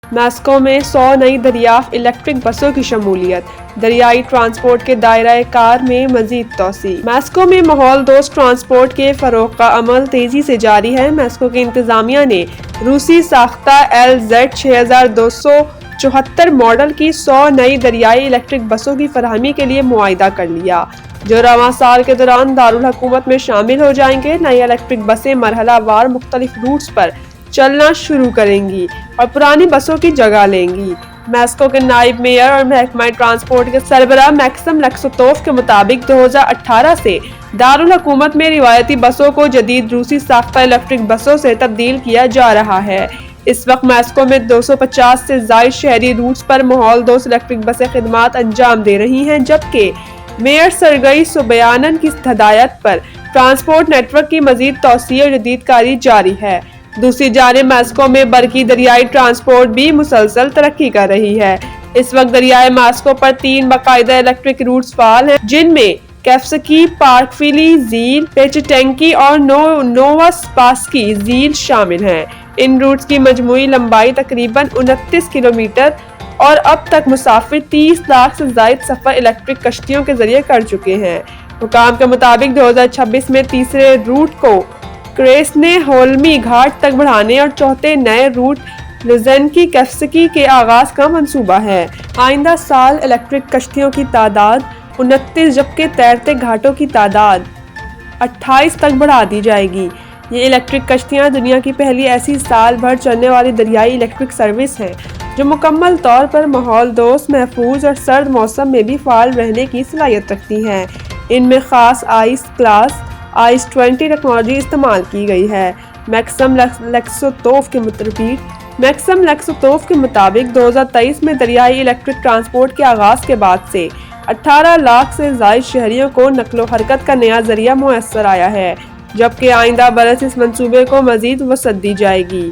Moscow میں 100 نئی دریافت الیکٹرک بسوں کی شمولیت، دریائی ٹرانسپورٹ کے دائرۂ کار میں مزید توسیع۔ ماسکو میں ماحول دوست ٹرانسپورٹ کے فروغ کا عمل تیزی سے جاری ہے۔ ماسکو کی انتظامیہ نے روسی ساختہ LZ6274 ماڈل کی 100 نئی دریائی الیکٹرک بسوں کی فراہمی کے لیے معاہدہ کر لیا، جو رواں سال کے دوران دارالحکومت میں شامل ہو جائیں گے۔ نئی الیکٹرک بسیں مرحلہ وار مختلف روٹس پر چلنا شروع کریں گی اور پرانی بسوں کی جگہ لیں گی۔ ماسکو کے نائب میئر اور محکمہ ٹرانسپورٹ کے سربراہ میکسم لکسوتوف کے مطابق 2018 سے دارالحکومت میں روایتی بسوں کو جدید روسی ساختہ الیکٹرک بسوں سے تبدیل کیا جا رہا ہے۔ اس وقت ماسکو میں 250 سے زائد شہری روٹس پر ماحول دوست الیکٹرک بسیں خدمات انجام دے رہی ہیں، جبکہ میئر سرگئی سوبیانن کی ہدایت پر ٹرانسپورٹ نیٹ ورک کی مزید توسیع اور جدید کاری جاری ہے۔ دوسری جانب ماسکو میں برقی دریائی ٹرانسپورٹ بھی مسلسل ترقی کر رہی ہے۔ اس وقت دریائے ماسکو پر 3 باقاعدہ الیکٹرک روٹس فعال ہیں، جن میں کیفسکی، پارکفیلی ژیل، پیچٹینکی اور نووسپاسکی ژیل شامل ہیں۔ ان روٹس کی مجموعی لمبائی تقریباً 29 کلومیٹر اور اب تک مسافر 30 لاکھ سے زائد سفر الیکٹرک کشتیوں کے ذریعے کر چکے ہیں۔ حکام کے مطابق 2026 میں تیسرے روٹ کو کریسنے ہولمی گھاٹ تک بڑھانے اور چوتھے نئے روٹ لزنکی کیفسکی کے آغاز کا منصوبہ ہے۔ آئندہ سال الیکٹرک کشتیوں کی تعداد 29 جبکہ تیرتے گھاٹوں کی تعداد 28 تک بڑھا دی جائے گی۔ یہ الیکٹرک کشتیاں دنیا کی پہلی ایسی سال بھر چلنے والی دریائی الیکٹرک سروس ہیں جو مکمل طور پر ماحول دوست، محفوظ اور سرد موسم میں بھی فعال رہنے کی صلاحیت رکھتی ہیں۔ ان میں خاص آئس کلاس آئس 20 ٹیکنالوجی استعمال کی گئی ہے۔ میکسم لکسوتوف کے مطابق 2023 میں دریائی الیکٹرک ٹرانسپورٹ کے آغاز کے بعد سے 18 لاکھ سے زائد شہریوں کو نقل و حرکت کا نیا ذریعہ میسر آیا ہے، جبکہ آئندہ برس اس منصوبے کو مزید وسعت دی جائے گی۔